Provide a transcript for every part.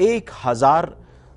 1000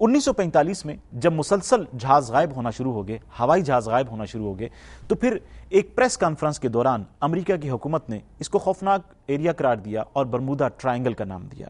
1945 میں جب مسلسل جہاز غائب ہونا شروع ہو گئے، ہوائی جہاز غائب ہونا شروع ہو گئے، تو پھر ایک پریس کانفرنس کے دوران امریکہ کی حکومت نے اس کو خوفناک ایریا قرار دیا اور برمودا ٹرائنگل کا نام دیا۔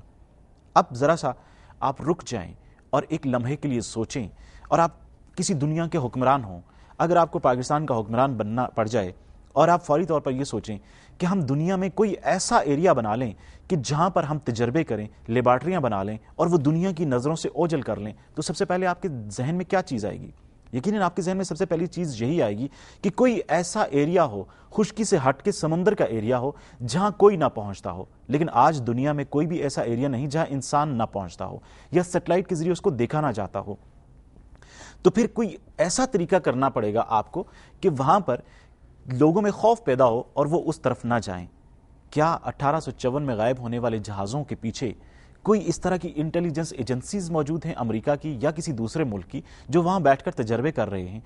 اب ذرا سا آپ رک جائیں اور ایک لمحے کے لیے سوچیں، اور آپ کسی دنیا کے حکمران ہوں، اگر آپ کو پاکستان کا حکمران بننا پڑ جائے اور آپ فوری طور پر یہ سوچیں کہ ہم دنیا میں کوئی ایسا ایریا بنا لیں کہ جہاں پر ہم تجربے کریں، لیبارٹریاں بنا لیں اور وہ دنیا کی نظروں سے اوجھل کر لیں، تو سب سے پہلے آپ کے ذہن میں کیا چیز آئے گی؟ یقیناً آپ کے ذہن میں سب سے پہلی چیز یہی آئے گی کہ کوئی ایسا ایریا ہو، خشکی سے ہٹ کے سمندر کا ایریا ہو جہاں کوئی نہ پہنچتا ہو۔ لیکن آج دنیا میں کوئی بھی ایسا ایریا نہیں جہاں انسان نہ پہنچتا ہو یا سیٹلائٹ کے ذریعے اس کو دیکھا نہ جاتا ہو۔ تو پھر کوئی ایسا طریقہ کرنا پڑے گا آپ کو کہ وہاں پر لوگوں میں خوف پیدا ہو اور وہ اس طرف نہ جائیں۔ کیا 1854 میں غائب ہونے والے جہازوں کے پیچھے کوئی اس طرح کی انٹیلیجنس ایجنسیز موجود ہیں امریکہ کی یا کسی دوسرے ملک کی، جو وہاں بیٹھ کر تجربے کر رہے ہیں،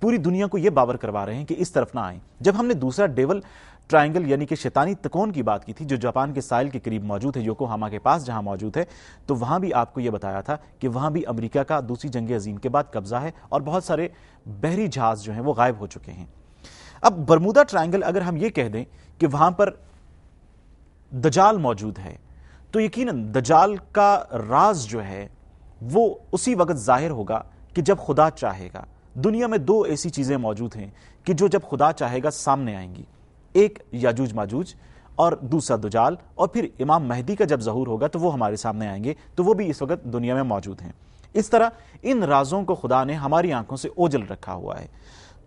پوری دنیا کو یہ باور کروا رہے ہیں کہ اس طرف نہ آئیں؟ جب ہم نے دوسرا ڈیول ٹرائنگل یعنی کہ شیطانی تکون کی بات کی تھی، جو جاپان کے ساحل کے قریب موجود ہے، یوکوہاما کے پاس جہاں موجود ہے، تو وہاں بھی آپ کو یہ بتایا تھا کہ وہاں بھی امریکہ کا دوسری جنگ عظیم کے بعد قبضہ ہے اور بہت سارے بحری جہاز جو ہیں وہ غائب ہو چکے ہیں۔ اب برمودا ٹرائنگل اگر ہم یہ کہہ دیں کہ وہاں پر دجال موجود ہے، تو یقیناً دجال کا راز جو ہے وہ اسی وقت ظاہر ہوگا کہ جب خدا چاہے گا۔ دنیا میں دو ایسی چیزیں موجود ہیں کہ جو جب خدا چاہے گا سامنے آئیں گی، ایک یاجوج ماجوج اور دوسرا دجال، اور پھر امام مہدی کا جب ظہور ہوگا تو وہ ہمارے سامنے آئیں گے، تو وہ بھی اس وقت دنیا میں موجود ہیں۔ اس طرح ان رازوں کو خدا نے ہماری آنکھوں سے اوجھل رکھا ہوا ہے۔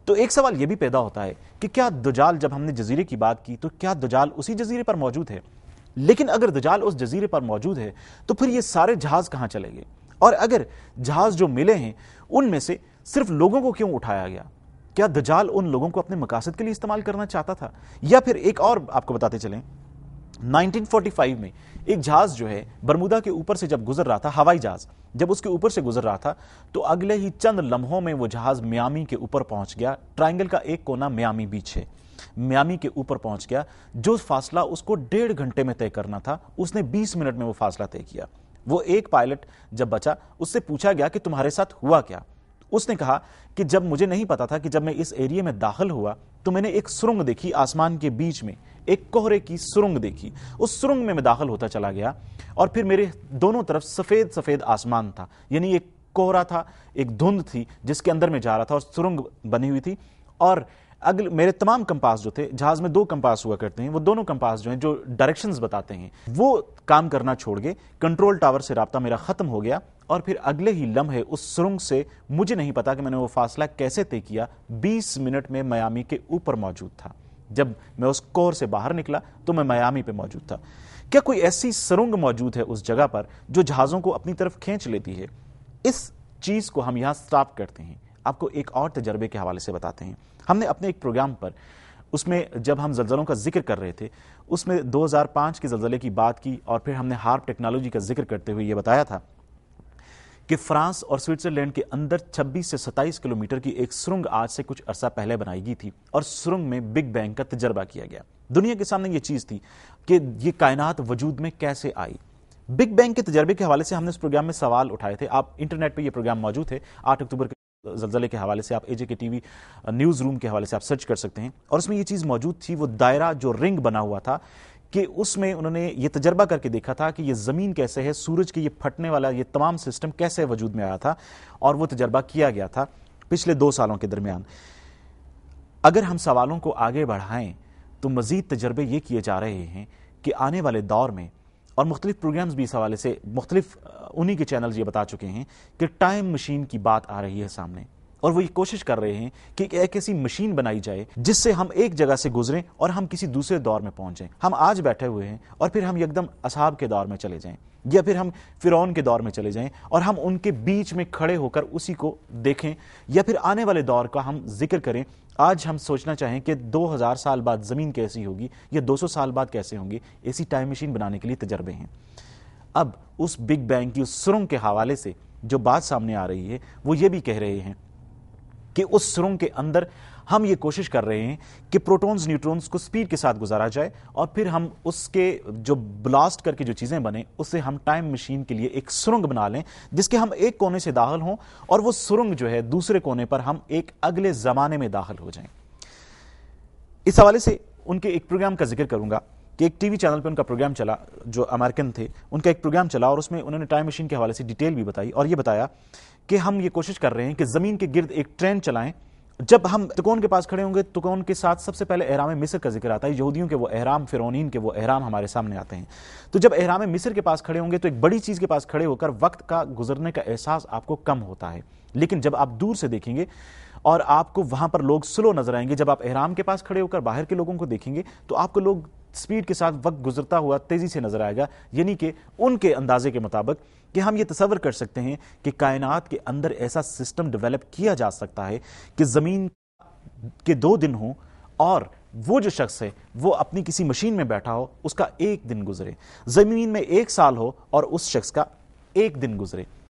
تو ایک سوال یہ بھی پیدا ہوتا ہے کہ کیا دجال، جب ہم نے جزیرے کی بات کی، تو کیا دجال اسی جزیرے پر موجود ہے؟ لیکن اگر دجال اس جزیرے پر موجود ہے تو پھر یہ سارے جہاز کہاں چلے گئے؟ اور اگر جہاز جو ملے ہیں ان میں سے صرف لوگوں کو کیوں اٹھایا گیا؟ کیا دجال ان لوگوں کو اپنے مقاصد کے لیے استعمال کرنا چاہتا تھا؟ یا پھر ایک اور آپ کو بتاتے چلیں، 1945 میں ایک جہاز جو ہے برمودا کے اوپر سے جب گزر رہا تھا، ہوائی جہاز جب اس کے اوپر سے گزر رہا تھا، تو اگلے ہی چند لمحوں میں وہ جہاز میامی کے اوپر پہنچ گیا۔ ٹرائنگل کا ایک کونا میامی بیچ ہے، میامی کے اوپر پہنچ گیا۔ جو فاصلہ اس کو 1.5 گھنٹے میں طے کرنا تھا، اس نے 20 منٹ میں وہ فاصلہ طے کیا۔ وہ ایک پائلٹ جب بچا، اس سے پوچھا گیا کہ تمہارے ساتھ ہوا کیا؟ اس نے کہا کہ جب مجھے نہیں پتا تھا کہ جب میں اس ایریا میں داخل ہوا تو میں نے ایک سرنگ دیکھی، آسمان کے بیچ میں ایک کوہرے کی سرنگ دیکھی۔ اس سرنگ میں داخل ہوتا چلا گیا اور پھر میرے دونوں طرف سفید سفید آسمان تھا، یعنی ایک کوہرا تھا، ایک دھند تھی جس کے اندر میں جا رہا تھا اور سرنگ بنی ہوئی تھی، اور میرے تمام کمپاس جو تھے، جہاز میں 2 کمپاس ہوا کرتے ہیں، وہ دونوں کمپاس جو ہیں جو ڈائریکشنز بتاتے ہیں وہ کام کرنا چھوڑ گئے۔ کنٹرول ٹاور سے رابطہ میرا ختم ہو گیا اور پھر اگلے ہی لمحے اس سرنگ سے، مجھے نہیں پتا کہ میں نے وہ فاصلہ کیسے طے کیا، 20 منٹ میں میامی کے اوپر موجود تھا۔ جب میں اس کور سے باہر نکلا تو میں میامی پہ موجود تھا۔ کیا کوئی ایسی سرنگ موجود ہے اس جگہ پر جو جہازوں کو اپنی طرف کھینچ لیتی ہے؟ اس چیز کو ہم یہاں سٹاپ کرتے ہیں۔ آپ کو ایک اور تجربے کے حوالے سے بتاتے ہیں۔ ہم نے اپنے ایک پروگرام پر، اس میں جب ہم زلزلوں کا ذکر کر رہے تھے، اس میں 2005 کے زلزلے کی بات کی، اور پھر ہم نے ہارپ ٹیکنالوجی کا ذکر کرتے ہوئے یہ بتایا تھا کہ فرانس اور سوئٹزرلینڈ کے اندر 26 سے 27 کلومیٹر کی ایک سرنگ آج سے کچھ عرصہ پہلے بنائی گئی تھی، اور سرنگ میں بگ بینگ کا تجربہ کیا گیا۔ دنیا کے سامنے یہ چیز تھی کہ یہ کائنات وجود میں کیسے آئی۔ بگ بینگ کے تجربے کے حوالے سے ہم نے اس پروگرام میں سوال اٹھائے تھے۔ آپ انٹرنیٹ پہ یہ پروگرام موجود ہے، 8 اکتوبر کے زلزلے کے حوالے سے آپ اے جے کے ٹی وی نیوز روم کے حوالے سے آپ سرچ کر سکتے ہیں، اور اس میں یہ چیز موجود تھی، وہ دائرہ جو رنگ بنا ہوا تھا، کہ اس میں انہوں نے یہ تجربہ کر کے دیکھا تھا کہ یہ زمین کیسے ہے، سورج کے یہ پھٹنے والا یہ تمام سسٹم کیسے وجود میں آیا تھا، اور وہ تجربہ کیا گیا تھا پچھلے 2 سالوں کے درمیان۔ اگر ہم سوالوں کو آگے بڑھائیں تو مزید تجربے یہ کیے جا رہے ہیں کہ آنے والے دور میں، اور مختلف پروگرامز بھی اس حوالے سے، مختلف انہی کے چینلز یہ بتا چکے ہیں کہ ٹائم مشین کی بات آ رہی ہے سامنے، اور وہ یہ کوشش کر رہے ہیں کہ ایک ایسی مشین بنائی جائے جس سے ہم ایک جگہ سے گزریں اور ہم کسی دوسرے دور میں پہنچیں۔ ہم آج بیٹھے ہوئے ہیں اور پھر ہم یکدم اصحاب کے دور میں چلے جائیں، یا پھر ہم فرعون کے دور میں چلے جائیں اور ہم ان کے بیچ میں کھڑے ہو کر اسی کو دیکھیں، یا پھر آنے والے دور کا ہم ذکر کریں۔ آج ہم سوچنا چاہیں کہ 2000 سال بعد زمین کیسی ہوگی یا 200 سال بعد کیسے ہوں گی، ایسی ٹائم مشین بنانے کے لیے تجربے ہیں۔ اب اس بگ بینگ کی اس سرنگ کے حوالے سے جو بات سامنے آ رہی ہے، وہ یہ بھی کہہ رہے ہیں کہ اس سرنگ کے اندر ہم یہ کوشش کر رہے ہیں کہ پروٹونز نیوٹرونز کو سپیڈ کے ساتھ گزارا جائے اور پھر ہم اس کے جو بلاسٹ کر کے جو چیزیں بنیں اسے ہم ٹائم مشین کے لیے ایک سرنگ بنا لیں جس کے ہم ایک کونے سے داخل ہوں اور وہ سرنگ جو ہے دوسرے کونے پر ہم ایک اگلے زمانے میں داخل ہو جائیں۔ اس حوالے سے ان کے ایک پروگرام کا ذکر کروں گا کہ ایک ٹی وی چینل پہ ان کا پروگرام چلا، جو امریکن تھے ان کا ایک پروگرام چلا اور اس میں انہوں نے ٹائم مشین کے حوالے سے ڈیٹیل بھی بتائی اور یہ بتایا کہ ہم یہ کوشش کر رہے ہیں کہ زمین کے گرد ایک ٹرین چلائیں۔ جب ہم تکون کے پاس کھڑے ہوں گے تکون کے ساتھ سب سے پہلے احرام مصر کا ذکر آتا ہے، یہودیوں کے وہ احرام، فرعونین کے وہ احرام ہمارے سامنے آتے ہیں۔ تو جب احرام مصر کے پاس کھڑے ہوں گے تو ایک بڑی چیز کے پاس کھڑے ہو کر وقت کا گزرنے کا احساس آپ کو کم ہوتا ہے، لیکن جب آپ دور سے دیکھیں گے اور آپ کو وہاں پر لوگ سلو نظر آئیں گے، جب آپ احرام کے پاس کھڑے ہو کر باہر کے لوگوں کو دیکھیں گے تو آپ کو لوگ سپیڈ کے ساتھ وقت گزرتا ہوا تیزی سے نظر آئے گا، یعنی کہ ان کے اندازے کے مطابق کہ ہم یہ تصور کر سکتے ہیں کہ کائنات کے اندر ایسا سسٹم ڈیولپ کیا جا سکتا ہے کہ زمین کے 2 دن ہوں اور وہ جو شخص ہے وہ اپنی کسی مشین میں بیٹھا ہو، اس کا 1 دن گزرے، زمین میں 1 سال ہو اور اس شخص کا 1 دن گزرے۔